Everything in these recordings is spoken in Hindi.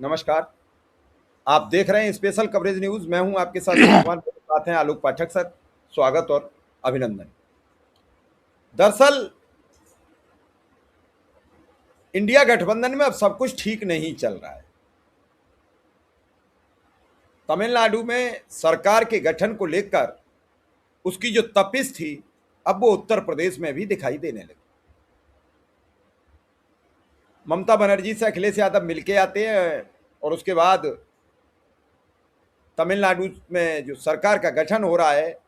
नमस्कार। आप देख रहे हैं स्पेशल कवरेज न्यूज। मैं हूं आपके साथ शिव कुमार, मेरे साथ हैं आलोक पाठक सर। स्वागत और अभिनंदन। दरअसल इंडिया गठबंधन में अब सब कुछ ठीक नहीं चल रहा है। तमिलनाडु में सरकार के गठन को लेकर उसकी जो तपिश थी, अब वो उत्तर प्रदेश में भी दिखाई देने लगी। ममता बनर्जी से अखिलेश यादव मिलके आते हैं और उसके बाद तमिलनाडु में जो सरकार का गठन हो रहा है,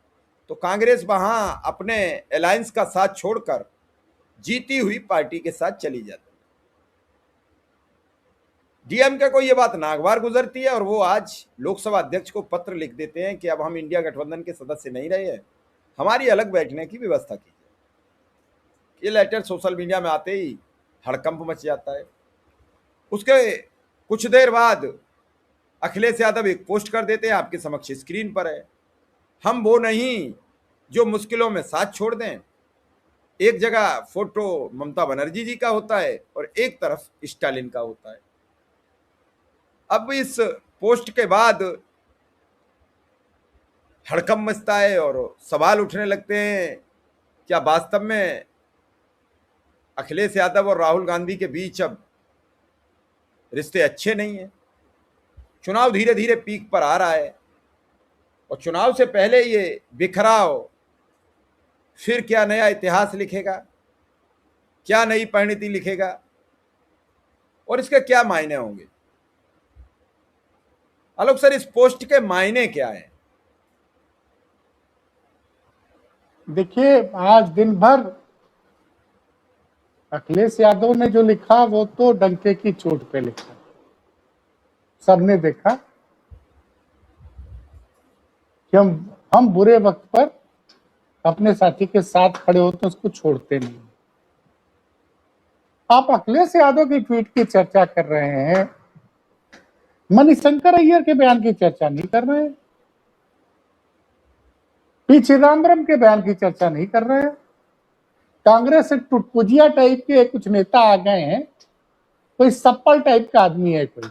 तो कांग्रेस वहां अपने अलायंस का साथ छोड़कर जीती हुई पार्टी के साथ चली जाती है। डीएमके को ये बात नागवार गुजरती है और वो आज लोकसभा अध्यक्ष को पत्र लिख देते हैं कि अब हम इंडिया गठबंधन के सदस्य नहीं रहे हैं, हमारी अलग बैठने की व्यवस्था कीजिए। ये लेटर सोशल मीडिया में आते ही हड़कंप मच जाता है। उसके कुछ देर बाद अखिलेश यादव एक पोस्ट कर देते हैं, आपके समक्ष स्क्रीन पर है। हम वो नहीं जो मुश्किलों में साथ छोड़ दें। एक जगह फोटो ममता बनर्जी जी का होता है और एक तरफ स्टालिन का होता है। अब इस पोस्ट के बाद हड़कंप मचता है और सवाल उठने लगते हैं, क्या वास्तव में अखिलेश यादव और राहुल गांधी के बीच अब रिश्ते अच्छे नहीं हैं? चुनाव धीरे धीरे पीक पर आ रहा है और चुनाव से पहले ये बिखराव फिर क्या नया इतिहास लिखेगा, क्या नई परिणति लिखेगा और इसके क्या मायने होंगे? आलोक सर, इस पोस्ट के मायने क्या है? देखिए, आज दिन भर अखिलेश यादव ने जो लिखा वो तो डंके की चोट पे लिखा, सबने देखा कि हम बुरे वक्त पर अपने साथी के साथ खड़े होते हैं, उसको छोड़ते नहीं। आप अखिलेश यादव की ट्वीट की चर्चा कर रहे हैं, मणिशंकर अय्यर के बयान की चर्चा नहीं कर रहे हैं, पी चिदम्बरम के बयान की चर्चा नहीं कर रहे हैं। कांग्रेस से टुटपुजिया टाइप के कुछ नेता आ गए हैं, कोई सप्पल टाइप का आदमी है कोई,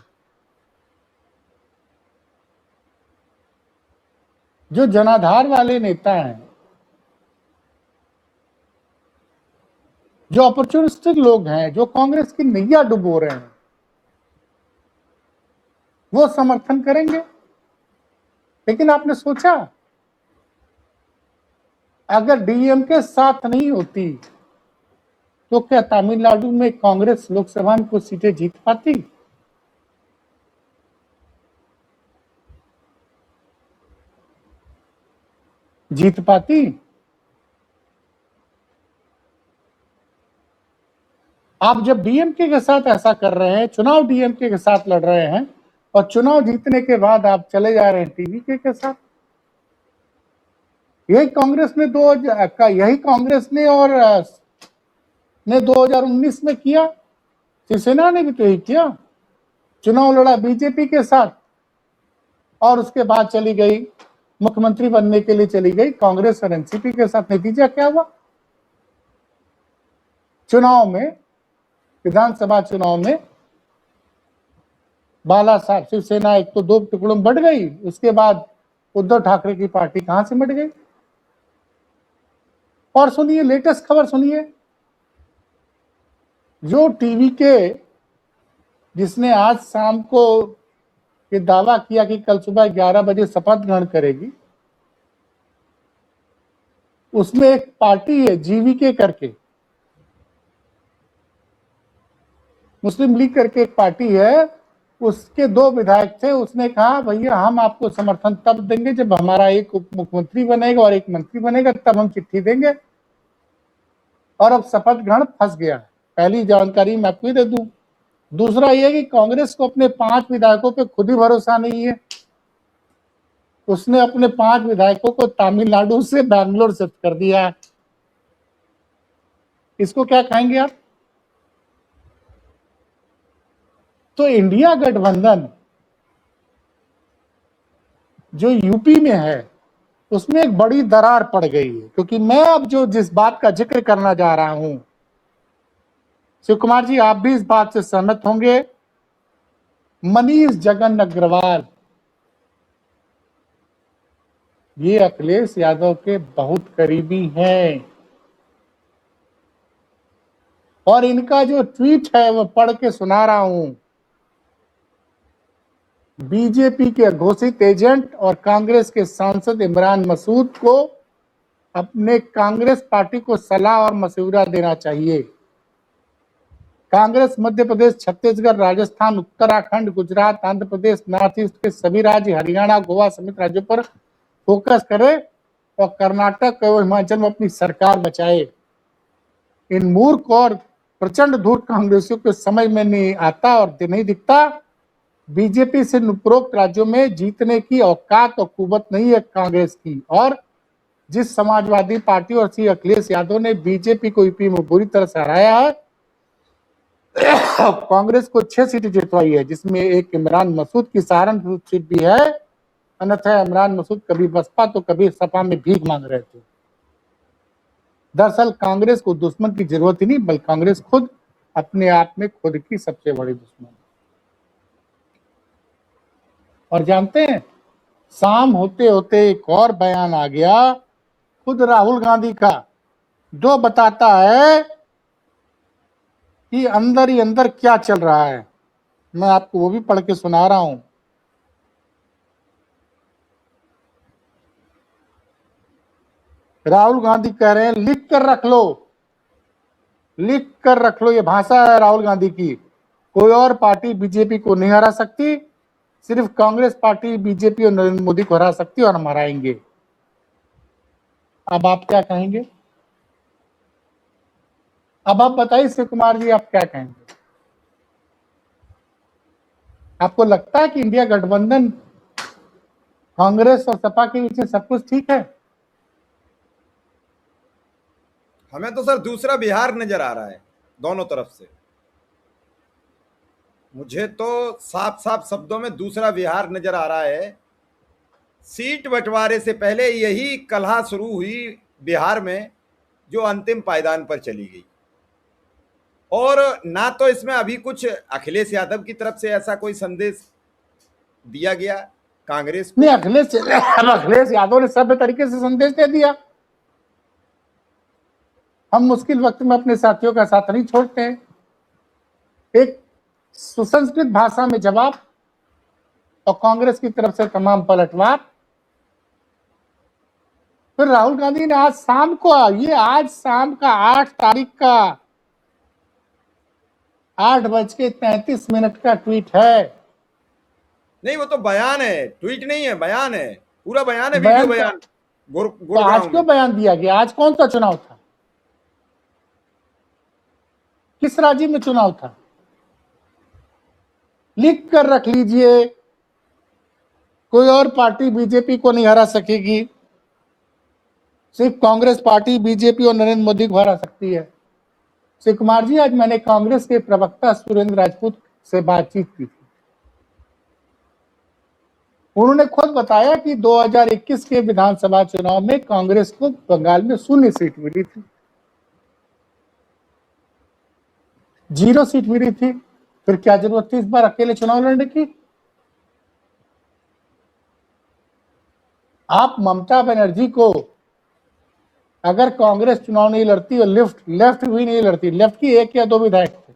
जो जनाधार वाले नेता हैं, जो अपॉर्चुनिस्टिक लोग हैं, जो कांग्रेस की नैया डुबो रहे हैं, वो समर्थन करेंगे। लेकिन आपने सोचा, अगर डीएमके साथ नहीं होती तो क्या तमिलनाडु में कांग्रेस लोकसभा में कुछ सीटें जीत पाती? जीत पाती? आप जब डीएमके के साथ ऐसा कर रहे हैं, चुनाव डीएमके के साथ लड़ रहे हैं और चुनाव जीतने के बाद आप चले जा रहे हैं टीवीके के साथ। यही कांग्रेस ने और ने 2019 में किया, शिवसेना ने भी तो यही किया, चुनाव लड़ा बीजेपी के साथ और उसके बाद चली गई मुख्यमंत्री बनने के लिए चली गई कांग्रेस और एनसीपी के साथ। नतीजा क्या हुआ? चुनाव में, विधानसभा चुनाव में बाला साहब शिवसेना एक तो दो टुकड़ों में बढ़ गई, उसके बाद उद्धव ठाकरे की पार्टी कहां से बढ़ गई। और सुनिए, लेटेस्ट खबर सुनिए, जो टीवी के जिसने आज शाम को ये दावा किया कि कल सुबह 11 बजे शपथ ग्रहण करेगी, उसमें एक पार्टी है जीवीके करके, मुस्लिम लीग करके एक पार्टी है, उसके 2 विधायक थे। उसने कहा भैया हम आपको समर्थन तब देंगे जब हमारा एक उप मुख्यमंत्री बनेगा और एक मंत्री बनेगा, तब हम चिट्ठी देंगे। और अब शपथ ग्रहण फंस गया। पहली जानकारी मैं आपको दे दूं। दूसरा यह कि कांग्रेस को अपने 5 विधायकों पे खुद ही भरोसा नहीं है। उसने अपने 5 विधायकों को तमिलनाडु से बैंगलोर शिफ्ट कर दिया है। इसको क्या कहेंगे आप? तो इंडिया गठबंधन जो यूपी में है, उसमें एक बड़ी दरार पड़ गई है। क्योंकि मैं अब जिस बात का जिक्र करना जा रहा हूं, शिव कुमार जी आप भी इस बात से सहमत होंगे, मनीष जगन अग्रवाल, ये अखिलेश यादव के बहुत करीबी हैं और इनका जो ट्वीट है वो पढ़ के सुना रहा हूं। बीजेपी के घोषित एजेंट और कांग्रेस के सांसद इमरान मसूद को अपने कांग्रेस पार्टी को सलाह और मशवरा देना चाहिए। कांग्रेस मध्य प्रदेश, छत्तीसगढ़, राजस्थान, उत्तराखंड, गुजरात, आंध्र प्रदेश, नॉर्थ ईस्ट के सभी राज्य, हरियाणा, गोवा समेत राज्यों पर फोकस करे और कर्नाटक और हिमाचल में अपनी सरकार बचाए। इन मूर्ख और प्रचंड धूर्त कांग्रेसियों के समझ में नहीं आता और नहीं दिखता। बीजेपी से उपरोक्त राज्यों में जीतने की औकात और कुवत नहीं है कांग्रेस की। और जिस समाजवादी पार्टी और श्री अखिलेश यादव ने बीजेपी को यूपी में बुरी तरह से हराया है, कांग्रेस को 6 सीटें जितवाई है, जिसमें एक इमरान मसूद की सहारनपुर सीट भी है। अन्यथा इमरान मसूद कभी बसपा तो कभी सपा में भीख मांग रहे थे। दरअसल कांग्रेस को दुश्मन की जरूरत ही नहीं, बल्कि कांग्रेस खुद अपने आप में खुद की सबसे बड़ी दुश्मन। और जानते हैं, शाम होते होते एक और बयान आ गया खुद राहुल गांधी का, जो बताता है कि अंदर ही अंदर क्या चल रहा है। मैं आपको वो भी पढ़ के सुना रहा हूं। राहुल गांधी कह रहे हैं लिख कर रख लो, लिख कर रख लो। ये भाषा है राहुल गांधी की। कोई और पार्टी बीजेपी को नहीं हरा सकती, सिर्फ कांग्रेस पार्टी बीजेपी और नरेंद्र मोदी को हरा सकती है और हम हराएंगे। अब आप क्या कहेंगे? अब आप बताइए शिव कुमार जी, आप क्या कहेंगे? आपको लगता है कि इंडिया गठबंधन कांग्रेस और सपा के बीच में सब कुछ ठीक है? हमें तो सर दूसरा बिहार नजर आ रहा है दोनों तरफ से। मुझे तो साफ साफ शब्दों में दूसरा बिहार नजर आ रहा है। सीट बंटवारे से पहले यही कलह शुरू हुई बिहार में, जो अंतिम पायदान पर चली गई। और ना तो इसमें अभी कुछ अखिलेश यादव की तरफ से ऐसा कोई संदेश दिया गया कांग्रेस को। नहीं, अखिलेश यादव ने सभ्य तरीके से संदेश दे दिया। हम मुश्किल वक्त में अपने साथियों का साथ नहीं छोड़ते हैं। एक सुसंस्कृत भाषा में जवाब और कांग्रेस की तरफ से तमाम पलटवार। फिर राहुल गांधी ने आज शाम को, ये आज शाम का 8 तारीख का 8:33 का ट्वीट है। नहीं, वो तो बयान है, ट्वीट नहीं है, बयान है, पूरा बयान है, वीडियो बयान तो बयान। आज गुड़गांव क्यों में बयान दिया गया? आज कौन सा चुनाव था? किस राज्य में चुनाव था? लिख कर रख लीजिए, कोई और पार्टी बीजेपी को नहीं हरा सकेगी, सिर्फ कांग्रेस पार्टी बीजेपी और नरेंद्र मोदी को हरा सकती है। शिव कुमार जी, आज मैंने कांग्रेस के प्रवक्ता सुरेंद्र राजपूत से बातचीत की थी। उन्होंने खुद बताया कि 2021 के विधानसभा चुनाव में कांग्रेस को बंगाल में 0 सीट मिली थी, 0 सीट मिली थी। फिर क्या जरूरत थी इस बार अकेले चुनाव लड़ने की? आप ममता बनर्जी को, अगर कांग्रेस चुनाव नहीं लड़ती और लेफ्ट भी नहीं लड़ती, लेफ्ट की 1 या 2 विधायक थे,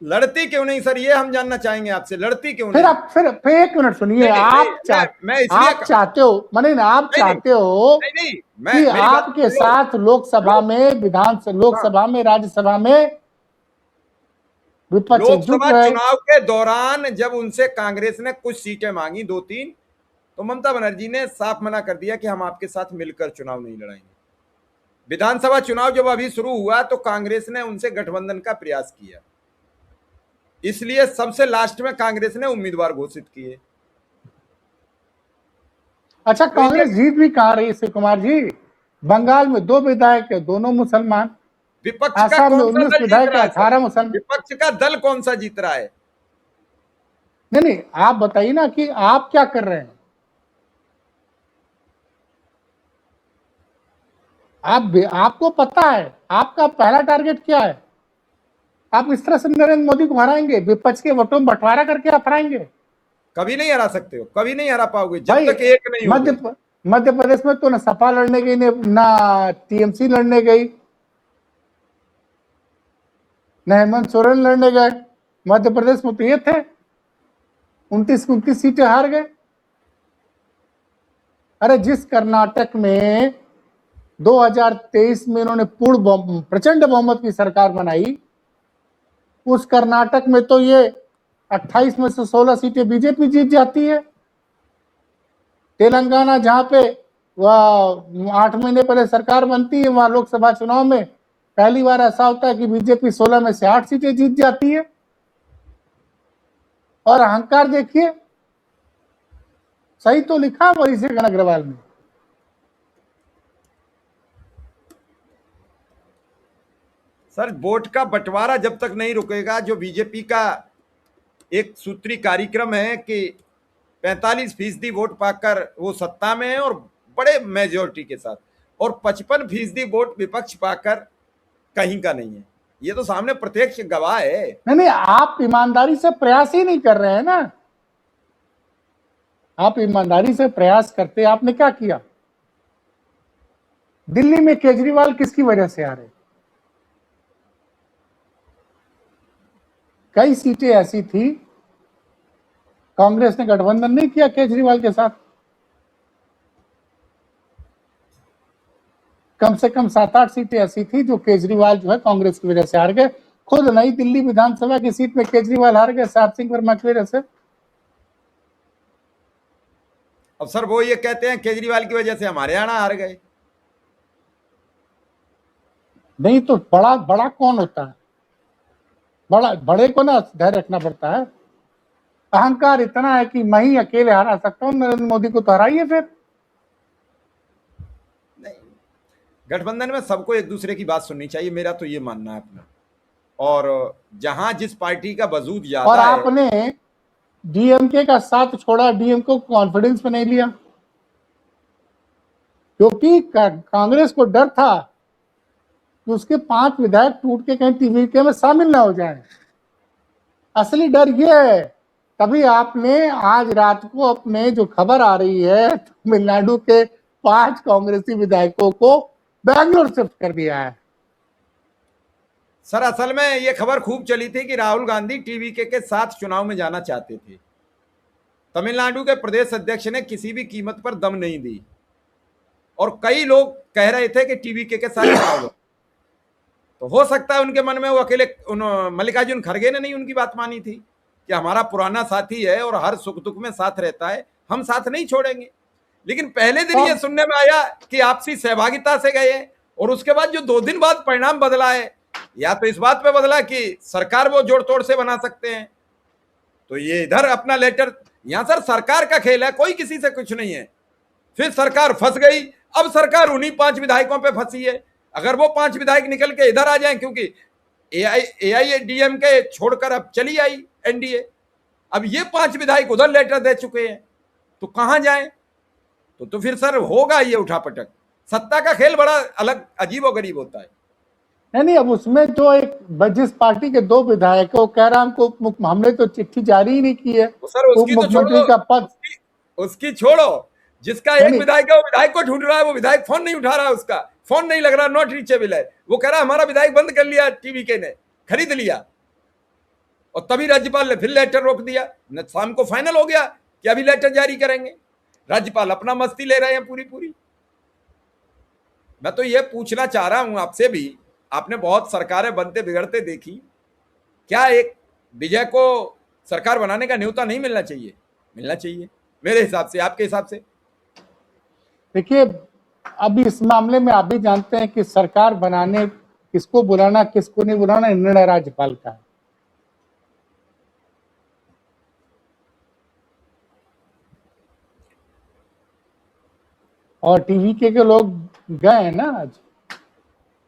लड़ती क्यों नहीं सर, ये हम जानना चाहेंगे आपसे, लड़ती क्यों फिर नहीं? आप फिर 1 मिनट सुनिए। नहीं नहीं नहीं, मैं इसलिए आप चाहते हो, माने ना, आप नहीं नहीं चाहते हो नहीं नहीं, कि मैं, मेरी बात आपके सुन लो। साथ लोकसभा में, हाँ, लोकसभा में, राज्यसभा में विपक्ष एकजुट लोकसभा रहे। चुनाव के दौरान जब उनसे कांग्रेस ने कुछ सीटें मांगी, 2-3, तो ममता बनर्जी ने साफ मना कर दिया कि हम आपके साथ मिलकर चुनाव नहीं लड़ाएंगे। विधानसभा चुनाव जब अभी शुरू हुआ तो कांग्रेस ने उनसे गठबंधन का प्रयास किया, इसलिए सबसे लास्ट में कांग्रेस ने उम्मीदवार घोषित किए। अच्छा, तो कांग्रेस ये जीत भी कहां रही शिव कुमार जी? बंगाल में 2 विधायक है, दोनों मुसलमान। विपक्ष का आसाम में कौन सा 19 दल जीत विधायक है, रहा है सर? 18 मुसलमान। विपक्ष का दल कौन सा जीत रहा है? नहीं नहीं, आप बताइए ना कि आप क्या कर रहे हैं। आपको पता है आपका पहला टारगेट क्या है? आप इस तरह से नरेंद्र मोदी को हराएंगे? विपक्ष के वोटों में बंटवारा करके आप हराएंगे? कभी नहीं हरा सकते हो, कभी नहीं हरा पाओगे जब भाई तक एक नहीं होगे। मध्य प्रदेश में तो ना सपा लड़ने गई, ना टीएमसी लड़ने गई, न हेमंत सोरेन लड़ने गए। मध्य प्रदेश में तो ये थे, 29 सीटें हार गए। अरे जिस कर्नाटक में 2023 में इन्होंने प्रचंड बहुमत की सरकार बनाई, उस कर्नाटक में तो ये 28 में से 16 सीटें बीजेपी जीत जाती है। तेलंगाना जहां पे वह 8 महीने पहले सरकार बनती है, वहां लोकसभा चुनाव में पहली बार ऐसा होता है कि बीजेपी 16 में से 8 सीटें जीत जाती है। और अहंकार देखिए, सही तो लिखा वही से अग्रवाल में। सर वोट का बंटवारा जब तक नहीं रुकेगा, जो बीजेपी का एक सूत्री कार्यक्रम है कि 45% वोट पाकर वो सत्ता में है और बड़े मेजोरिटी के साथ, और 55% वोट विपक्ष पाकर कहीं का नहीं है, ये तो सामने प्रत्यक्ष गवाह है। नहीं, आप ईमानदारी से प्रयास ही नहीं कर रहे हैं ना। आप ईमानदारी से प्रयास करते, आपने क्या किया? दिल्ली में केजरीवाल किसकी वजह से आ रहे? कई सीटें ऐसी थी, कांग्रेस ने गठबंधन नहीं किया केजरीवाल के साथ। कम से कम 7-8 सीटें ऐसी थी जो केजरीवाल जो है कांग्रेस की वजह से हार गए। खुद नई दिल्ली विधानसभा की सीट में केजरीवाल हार गए साहब सिंह वर्मा की वजह से। अब सर वो ये कहते हैं केजरीवाल की वजह से हमारे हरियाणा हार गए। नहीं तो बड़ा कौन होता है? बड़े को ना धैर्य रखना पड़ता है। अहंकार इतना है कि मैं ही अकेले हरा सकता हूं नरेंद्र मोदी को, तो हराइए फिर। नहीं, गठबंधन में सबको एक दूसरे की बात सुननी चाहिए, मेरा तो ये मानना है अपना। और जहां जिस पार्टी का वजूद ज्यादा और है। आपने डीएमके का साथ छोड़ा, डीएमके को कॉन्फिडेंस में नहीं लिया, क्योंकि कांग्रेस को डर था कि उसके 5 विधायक टूट के कहीं टीवीके में शामिल ना हो जाए। असली डर ये है। तभी आपने आज रात को अपने जो खबर आ रही है, तमिलनाडु के 5 कांग्रेसी विधायकों को बैंगलोर शिफ्ट कर दिया है। सर असल में ये खबर खूब चली थी कि राहुल गांधी टीवीके के साथ चुनाव में जाना चाहते थे। तमिलनाडु के प्रदेश अध्यक्ष ने किसी भी कीमत पर दम नहीं दी, और कई लोग कह रहे थे कि टीवीके के साथ चुनाव। तो हो सकता है उनके मन में वो अकेले मल्लिकार्जुन खड़गे ने नहीं उनकी बात मानी थी कि हमारा पुराना साथी है और हर सुख दुख में साथ रहता है, हम साथ नहीं छोड़ेंगे। लेकिन पहले दिन ये सुनने में आया कि आपसी सहभागिता से गए, और उसके बाद जो 2 दिन बाद परिणाम बदला है, या तो इस बात पे बदला कि सरकार वो जोड़ तोड़ से बना सकते हैं, तो ये इधर अपना लेटर, यहां सर सरकार का खेल है, कोई किसी से कुछ नहीं है। फिर सरकार फंस गई, अब सरकार उन्हीं 5 विधायकों पे फंसी है। अगर वो 5 विधायक निकल के इधर आ जाएं, क्योंकि एआईएडीएमके छोड़कर अब चली आई एनडीए, अब ये 5 विधायक उधर लेटर दे चुके हैं, तो कहां जाएं? तो फिर सर होगा ये उठापटक। सत्ता का खेल बड़ा अलग अजीबोगरीब होता है। नहीं, अब उसमें जो एक जिस पार्टी के 2 विधायक वो कह रहा हमको, हमने तो चिट्ठी जारी ही नहीं की है सर उप मुख्यमंत्री का पद। उसकी छोड़ो, जिसका एक विधायक है वो विधायक को ढूंढ रहा है, वो विधायक फोन नहीं उठा रहा है, उसका फोन नहीं लग रहा, नॉट रीचेबल है। वो कह रहा है हमारा विधायक बंद कर लिया, टीवीके ने खरीद लिया, और तभी राज्यपाल ने फिर लेटर रोक दिया। शाम को फाइनल हो गया कि अभी लेटर जारी करेंगे। राज्यपाल अपना मस्ती ले रहे हैं पूरी। मैं तो ये पूछना चाह रहा हूं आपसे भी, आपने बहुत सरकारें बनते बिगड़ते देखी, क्या एक विजय को सरकार बनाने का न्योता नहीं मिलना चाहिए? मिलना चाहिए मेरे हिसाब से, आपके हिसाब से? देखिए, अभी इस मामले में आप भी जानते हैं कि सरकार बनाने किसको बुलाना किसको नहीं बुलाना निर्णय राज्यपाल का है। और टीवीके के लोग गए हैं ना आज,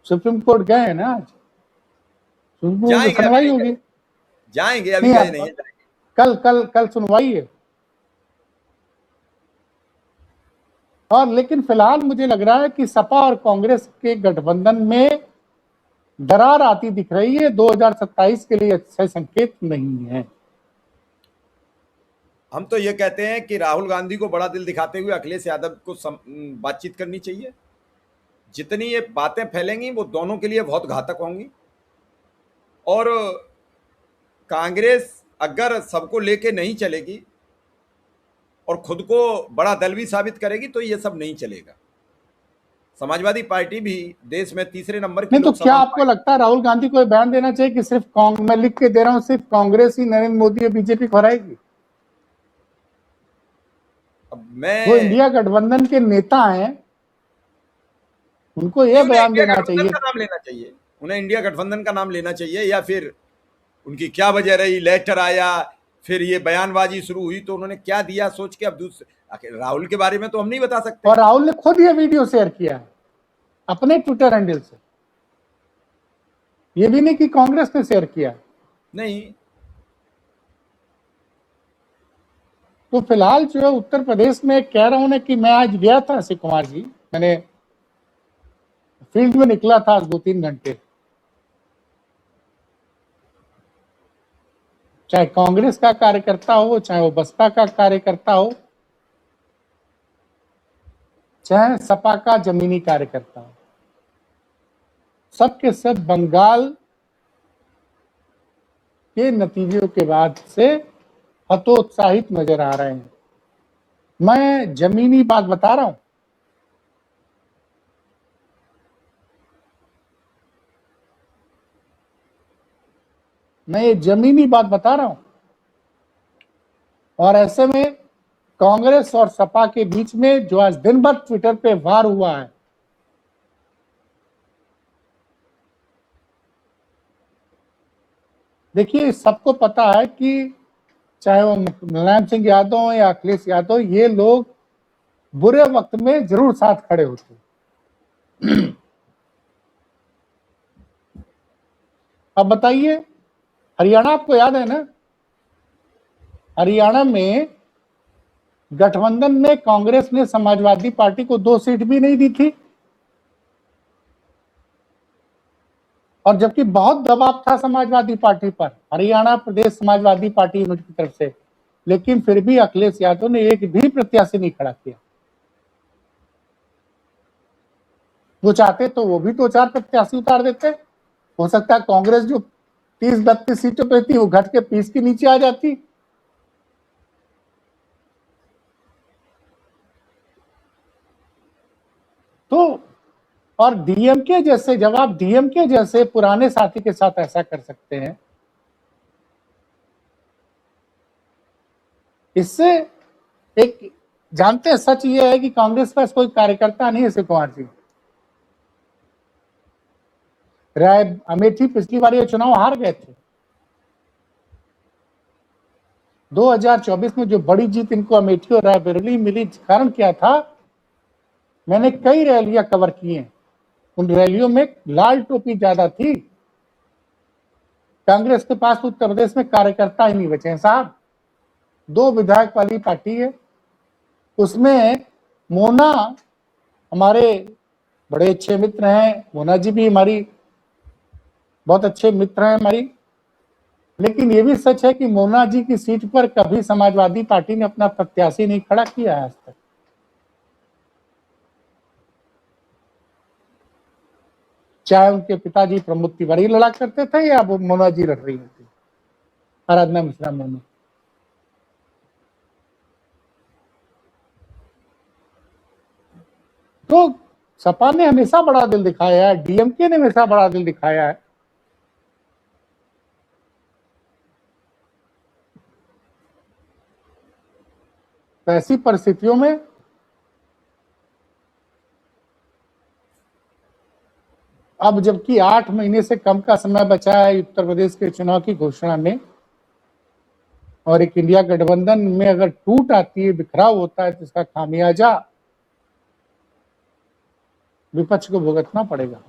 सुप्रीम कोर्ट गए हैं ना आज, सुप्रीम कोर्ट में सुनवाई होगी। जाएंगे, अभी गए नहीं है। कल सुनवाई है। और लेकिन फिलहाल मुझे लग रहा है कि सपा और कांग्रेस के गठबंधन में दरार आती दिख रही है। 2027 के लिए अच्छे संकेत नहीं है। हम तो ये कहते हैं कि राहुल गांधी को बड़ा दिल दिखाते हुए अखिलेश यादव को बातचीत करनी चाहिए। जितनी ये बातें फैलेंगी वो दोनों के लिए बहुत घातक होंगी, और कांग्रेस अगर सबको लेके नहीं चलेगी और खुद को बड़ा दल भी साबित करेगी तो ये सब नहीं चलेगा। समाजवादी पार्टी भी देश में तीसरे नंबर की नहीं तो क्या लोकसभा आपको लगता है राहुल गांधी को बयान देना चाहिए कि सिर्फ मैं लिख के दे रहा हूं, सिर्फ कांग्रेस ही नरेंद्र मोदी और बीजेपी को हराएगी? अब मैं वो इंडिया गठबंधन के नेता हैं, उनको यह उन्हें बयान इंडिया देना गठबंधन चाहिए। का नाम लेना चाहिए, उन्हें इंडिया गठबंधन का नाम लेना चाहिए, या फिर उनकी क्या वजह रही, लेटर आया, फिर ये बयानबाजी शुरू हुई तो उन्होंने क्या दिया सोच के। अब दूसरे राहुल के बारे में तो हम नहीं बता सकते। और राहुल ने खुद यह वीडियो शेयर किया है अपने ट्विटर हैंडल से, ये भी नहीं कि कांग्रेस ने शेयर किया। नहीं, तो फिलहाल जो है उत्तर प्रदेश में कह रहा हूं ना कि मैं आज गया था अक्षय कुमार जी, मैंने फील्ड में निकला था आज 2-3 घंटे। चाहे कांग्रेस का कार्यकर्ता हो, चाहे वो बसपा का कार्यकर्ता हो, चाहे सपा का जमीनी कार्यकर्ता हो, सबके सब बंगाल के नतीजों के बाद से हतोत्साहित नजर आ रहे हैं। मैं जमीनी बात बता रहा हूं। मैं ये जमीनी बात बता रहा हूं। और ऐसे में कांग्रेस और सपा के बीच में जो आज दिन भर ट्विटर पे वार हुआ है, देखिए सबको पता है कि चाहे वो मुलायम सिंह यादव हो या अखिलेश यादव, ये लोग बुरे वक्त में जरूर साथ खड़े होते। अब बताइए, हरियाणा आपको याद है ना, हरियाणा में गठबंधन में कांग्रेस ने समाजवादी पार्टी को 2 सीट भी नहीं दी थी, और जबकि बहुत दबाव था समाजवादी पार्टी पर, हरियाणा प्रदेश समाजवादी पार्टी यूनिट की तरफ से, लेकिन फिर भी अखिलेश यादव ने एक भी प्रत्याशी नहीं खड़ा किया। वो चाहते तो वो भी 2-4 प्रत्याशी उतार देते। हो सकता है कांग्रेस जो 30-32 सीटों पे थी वो घट के 20 के नीचे आ जाती। तो और डीएमके जैसे, जब आप डीएमके जैसे पुराने साथी के साथ ऐसा कर सकते हैं, इससे एक जानते हैं सच ये है कि कांग्रेस का कोई कार्यकर्ता नहीं है शिव कुमार जी। राय अमेठी पिछली बार ये चुनाव हार गए थे। 2024 में जो बड़ी जीत इनको अमेठी और रायबरेली मिली, कारण क्या था? मैंने कई रैलियां कवर की हैं, उन रैलियों में लाल टोपी ज्यादा थी। कांग्रेस के पास उत्तर प्रदेश में कार्यकर्ता ही नहीं बचे हैं साहब। 2 विधायक वाली पार्टी है, उसमें मोना हमारे बड़े अच्छे मित्र हैं, मोना जी भी हमारी बहुत अच्छे मित्र हैं हमारी, लेकिन ये भी सच है कि मोना जी की सीट पर कभी समाजवादी पार्टी ने अपना प्रत्याशी नहीं खड़ा किया है आज तक। चाहे उनके पिताजी प्रमोद तिवारी लड़ा करते थे या वो मोना जी लड़ रही थी, आराधना मिश्रा मोना। तो सपा ने हमेशा बड़ा दिल दिखाया है, डीएमके ने हमेशा बड़ा दिल दिखाया है। तो ऐसी परिस्थितियों में अब जबकि 8 महीने से कम का समय बचा है उत्तर प्रदेश के चुनाव की घोषणा में, और एक इंडिया गठबंधन में अगर टूट आती है, बिखराव होता है, तो इसका खामियाजा विपक्ष को भुगतना पड़ेगा।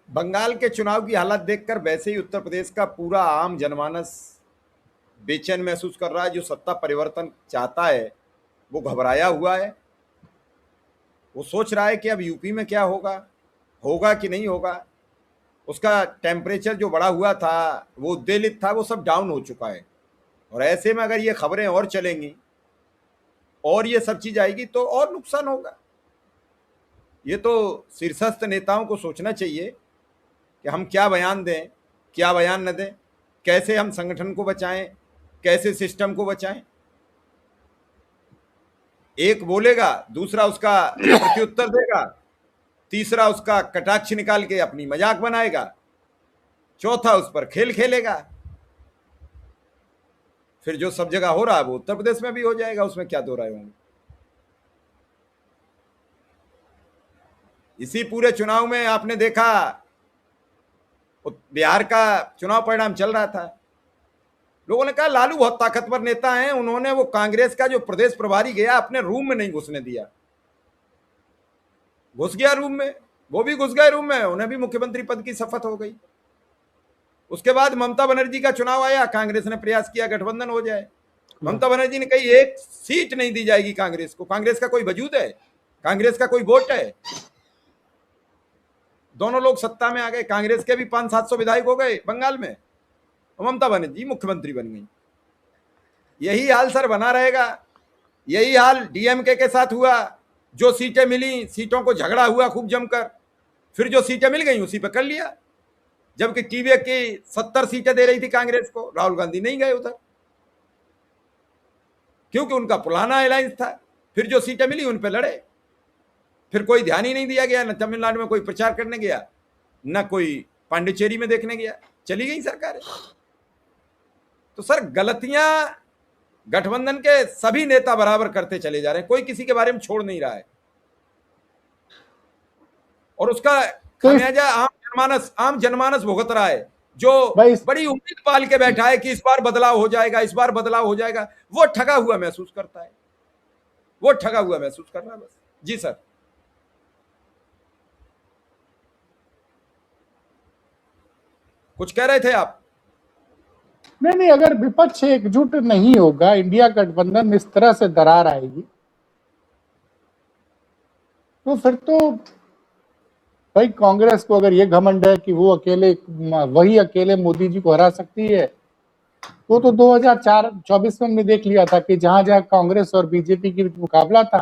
बंगाल के चुनाव की हालत देखकर वैसे ही उत्तर प्रदेश का पूरा आम जनमानस बेचैन महसूस कर रहा है। जो सत्ता परिवर्तन चाहता है वो घबराया हुआ है। वो सोच रहा है कि अब यूपी में क्या होगा, होगा कि नहीं होगा, उसका टेम्परेचर जो बढ़ा हुआ था, वो उद्वेलित था, वो सब डाउन हो चुका है। और ऐसे में अगर ये खबरें और चलेंगी और ये सब चीज आएगी तो और नुकसान होगा। ये तो शीर्षस्थ नेताओं को सोचना चाहिए कि हम क्या बयान दें, क्या बयान न दें, कैसे हम संगठन को बचाएं, कैसे सिस्टम को बचाएं। एक बोलेगा, दूसरा उसका प्रत्युत्तर देगा, तीसरा उसका कटाक्ष निकाल के अपनी मजाक बनाएगा, चौथा उस पर खेल खेलेगा। फिर जो सब जगह हो रहा है वो उत्तर प्रदेश में भी हो जाएगा, उसमें क्या दो राय होंगे। इसी पूरे चुनाव में आपने देखा, बिहार का चुनाव परिणाम चल रहा था, लोगों ने कहा लालू बहुत ताकतवर नेता हैं, उन्होंने वो कांग्रेस का जो प्रदेश प्रभारी गया अपने रूम में नहीं घुसने दिया, घुस गया रूम में, वो भी घुस गए रूम में, उन्हें भी मुख्यमंत्री पद की शपथ हो गई। उसके बाद ममता बनर्जी का चुनाव आया, कांग्रेस ने प्रयास किया गठबंधन हो जाए, ममता बनर्जी ने कही एक सीट नहीं दी जाएगी कांग्रेस को, कांग्रेस का कोई वजूद है, कांग्रेस का कोई वोट है। दोनों लोग सत्ता में आ गए, कांग्रेस के भी 500-700 विधायक हो गए बंगाल में, ममता बनर्जी मुख्यमंत्री बन गई। यही हाल सर बना रहेगा, यही हाल डीएमके के साथ हुआ। जो सीटें मिली, सीटों को झगड़ा हुआ खूब जमकर, फिर जो सीटें मिल गई उसी पे कर लिया। जबकि टीवीए की 70 सीटें दे रही थी कांग्रेस को, राहुल गांधी नहीं गए उधर, क्योंकि उनका पुराना अलायंस था। फिर जो सीटें मिली उन पे लड़े, फिर कोई ध्यान ही नहीं दिया गया, न तमिलनाडु में कोई प्रचार करने गया, न कोई पांडिचेरी में देखने गया, चली गई सरकार। तो सर गलतियां गठबंधन के सभी नेता बराबर करते चले जा रहे हैं, कोई किसी के बारे में छोड़ नहीं रहा है, और उसका खामियाजा आम जनमानस भुगत रहा है, जो बड़ी उम्मीद पाल के बैठा है कि इस बार बदलाव हो जाएगा, इस बार बदलाव हो जाएगा, वो ठगा हुआ महसूस करता है, वो ठगा हुआ महसूस कर रहा है बस। जी सर। कुछ कह रहे थे आप? नहीं, अगर विपक्ष एकजुट नहीं होगा, इंडिया गठबंधन इस तरह से दरार आएगी, तो फिर तो भाई कांग्रेस को अगर ये घमंड है कि वही अकेले मोदी जी को हरा सकती है, वो तो 2024 में हमने देख लिया था कि जहां जहां कांग्रेस और बीजेपी के बीच मुकाबला था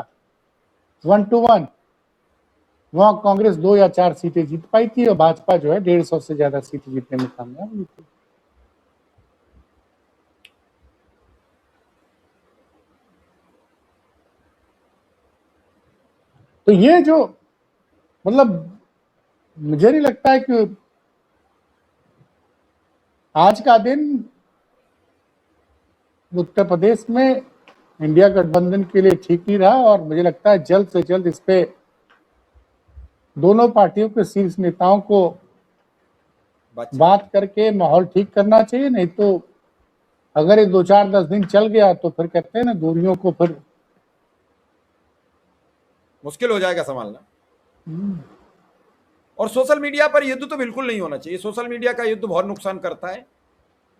1 to 1, वहां कांग्रेस 2 या 4 सीटें जीत पाई थी और भाजपा जो है 150 से ज्यादा सीटें जीतने में कामयाब हुई थी। तो ये जो मतलब मुझे नहीं लगता है कि आज का दिन उत्तर प्रदेश में इंडिया गठबंधन के लिए ठीक नहीं रहा, और मुझे लगता है जल्द से जल्द इस पे दोनों पार्टियों के शीर्ष नेताओं को बात करके माहौल ठीक करना चाहिए। नहीं तो अगर ये 2-4-10 दिन चल गया तो फिर कहते हैं ना, दूरियों को फिर मुश्किल हो जाएगा संभालना। और सोशल मीडिया पर युद्ध तो बिल्कुल नहीं होना चाहिए, सोशल मीडिया का युद्ध बहुत नुकसान करता है,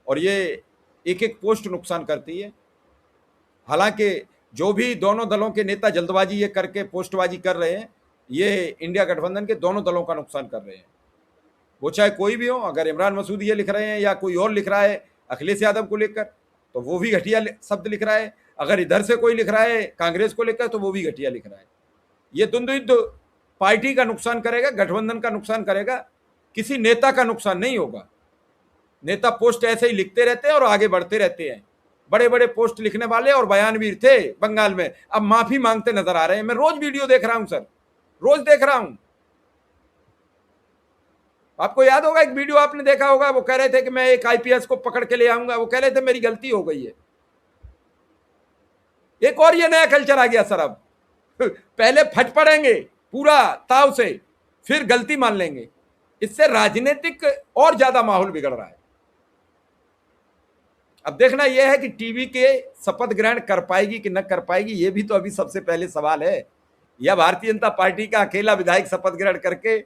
और ये एक एक पोस्ट नुकसान करती है। हालांकि जो भी दोनों दलों के नेता जल्दबाजी ये करके पोस्टबाजी कर रहे हैं, ये इंडिया गठबंधन के दोनों दलों का नुकसान कर रहे हैं, वो चाहे कोई भी हो। अगर इमरान मसूद ये लिख रहे हैं या कोई और लिख रहा है अखिलेश यादव को लेकर, तो वो भी घटिया शब्द लिख रहा है। अगर इधर से कोई लिख रहा है कांग्रेस को लेकर, तो वो भी घटिया लिख रहा है। ये द्वंद्व युद्ध पार्टी का नुकसान करेगा, गठबंधन का नुकसान करेगा, किसी नेता का नुकसान नहीं होगा। नेता पोस्ट ऐसे ही लिखते रहते हैं और आगे बढ़ते रहते हैं। बड़े बड़े पोस्ट लिखने वाले और बयानवीर थे बंगाल में, अब माफी मांगते नजर आ रहे हैं। मैं रोज वीडियो देख रहा हूं सर, रोज देख रहा हूं। आपको याद होगा एक वीडियो आपने देखा होगा, वो कह रहे थे कि मैं एक आईपीएस को पकड़ के ले आऊंगा, वो कह रहे थे मेरी गलती हो गई है। एक और ये नया कल्चर आ गया सर, अब पहले फट पड़ेंगे पूरा ताव से, फिर गलती मान लेंगे। इससे राजनीतिक और ज्यादा माहौल बिगड़ रहा है। अब देखना यह है कि टीवी के शपथ ग्रहण कर पाएगी कि न कर पाएगी, ये भी तो अभी सबसे पहले सवाल है। या भारतीय जनता पार्टी का अकेला विधायक शपथ ग्रहण करके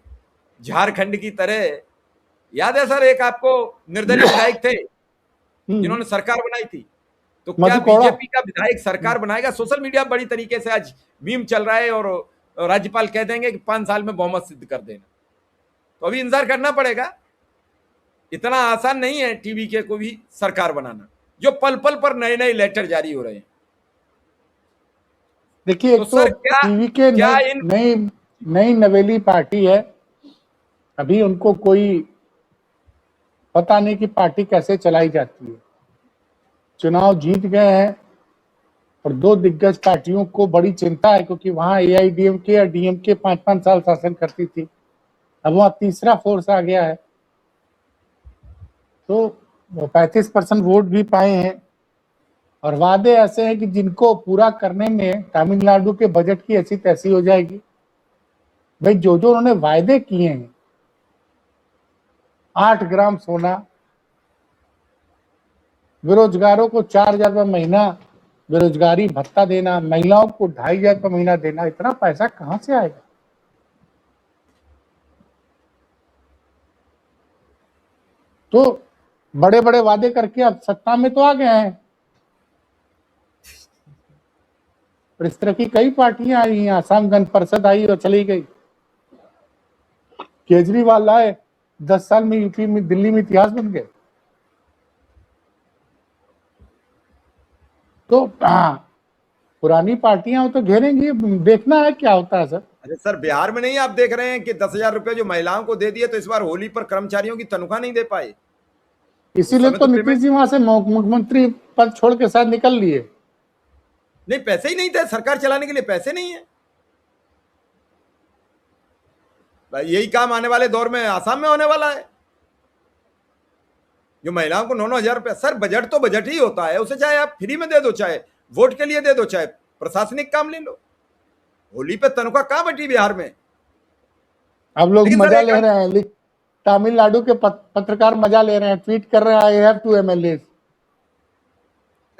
झारखंड की तरह, याद है सर एक आपको निर्दलीय विधायक थे जिन्होंने सरकार बनाई थी, तो क्या बीजेपी का विधायक सरकार बनाएगा? सोशल मीडिया बड़ी तरीके से आज मीम चल रहा है, और राज्यपाल कह देंगे कि 5 साल में बहुमत सिद्ध कर देना। तो अभी इंतजार करना पड़ेगा। इतना आसान नहीं है टीवीके को भी सरकार बनाना, जो पल पल पर नए नए लेटर जारी हो रहे हैं। देखिए, तो एक तो सर क्या टीवी के क्या इन नई नई नवेली पार्टी है, अभी उनको कोई पता नहीं कि पार्टी कैसे चलाई जाती है। चुनाव जीत गए हैं और दो दिग्गज पार्टियों को बड़ी चिंता है, क्योंकि वहां एआईडीएमके या डीएमके 5-5 साल शासन करती थी, अब वहां तीसरा फोर्स आ गया है, तो 35% वोट भी पाए हैं। और वादे ऐसे हैं कि जिनको पूरा करने में तमिलनाडु के बजट की ऐसी तैसी हो जाएगी। भाई, जो जो उन्होंने वायदे किए हैं, 8 ग्राम सोना, बेरोजगारों को 4,000 रुपये महीना बेरोजगारी भत्ता देना, महिलाओं को 2,500 रुपये महीना देना, इतना पैसा कहां से आएगा? तो बड़े बड़े वादे करके अब सत्ता में तो आ गए हैं। और इस तरह की कई पार्टियां आई हैं, आसाम गण परिषद आई और चली गई। केजरीवाल आए, 10 साल में यूपी में, दिल्ली में इतिहास बन गए। तो पुरानी पार्टियां तो घेरेंगी, देखना है क्या होता है सर। अरे सर, बिहार में नहीं आप देख रहे हैं कि 10,000 रुपए जो महिलाओं को दे दिए, तो इस बार होली पर कर्मचारियों की तनख्वाह नहीं दे पाए। उस इसीलिए समय तो तो नीतीश पेमेंट जी वहां से मुख्यमंत्री पद छोड़ के शायद निकल लिए। नहीं, पैसे ही नहीं थे सरकार चलाने के लिए, पैसे नहीं है भाई। यही काम आने वाले दौर में आसाम में होने वाला है, जो महिलाओं को 9-9 हजार रुपया। सर, बजट तो बजट ही होता है, उसे चाहे आप फ्री में दे दो, चाहे वोट के लिए दे दो, चाहे प्रशासनिक काम ले लो। होली पे तनख्वाह कहां बटी बिहार में? अब लोग लेकिन सर मजा ले रहे हैं, तमिलनाडु के पत्रकार मजा ले रहे हैं, ट्वीट कर रहे हैं, आई हैव टू एमएलए।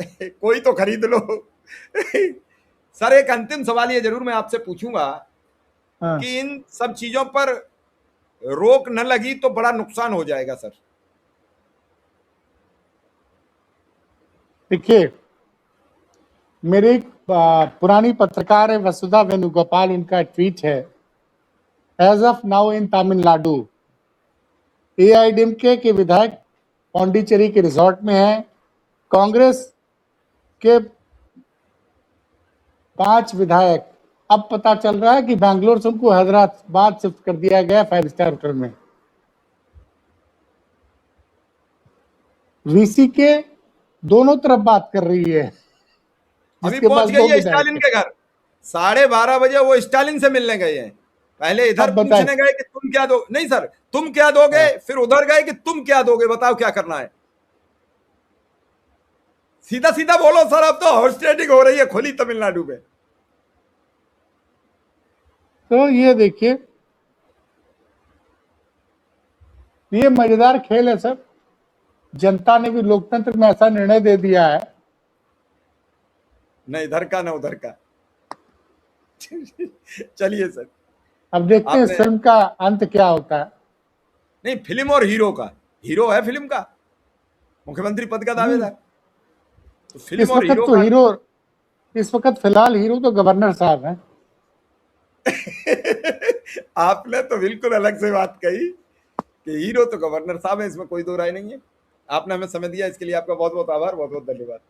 कोई तो खरीद लो। सर, एक अंतिम सवाल ये जरूर मैं आपसे पूछूंगा हाँ, कि इन सब चीजों पर रोक न लगी तो बड़ा नुकसान हो जाएगा सर। देखिए, मेरी एक पुरानी पत्रकार है वसुधा वेणुगोपाल, उनका ट्वीट है, as of now in Tamil Nadu AIADMK के विधायक पौंडीचेरी के रिजॉर्ट में हैं, कांग्रेस के 5 विधायक, अब पता चल रहा है कि बैंगलोर से उनको हैदराबाद शिफ्ट कर दिया गया 5 स्टार होटल में। वीसी के दोनों तरफ बात कर रही है, अभी जिसके पहुंच पास 2 गई है विधायक स्टालिन है। के घर, 12:30 बजे वो स्टालिन से मिलने गए हैं। पहले इधर अब बताए, पूछने गए कि तुम क्या दो, नहीं सर तुम क्या दोगे, फिर उधर गए कि तुम क्या दोगे, बताओ क्या करना है। सीधा सीधा बोलो सर, अब तो हॉर्स ट्रेडिंग हो रही है खुली तमिलनाडु में। तो ये देखिए, ये मजेदार खेल है सर। जनता ने भी लोकतंत्र में ऐसा निर्णय दे दिया है, न इधर का न उधर का। चलिए सर, अब देखते हैं इस आपने फिल्म का अंत क्या होता है। नहीं, फिल्म और हीरो का, हीरो है फिल्म का मुख्यमंत्री पद का दावेदार, तो फिल्म इस और वक्त हीरो तो का। हीरो, इस वक्त फिलहाल हीरो तो गवर्नर साहब हैं। आपने तो बिल्कुल अलग से बात कही कि हीरो तो गवर्नर साहब है, इसमें कोई दो राय नहीं है। आपने हमें समय दिया, इसके लिए आपका बहुत बहुत आभार, बहुत बहुत धन्यवाद।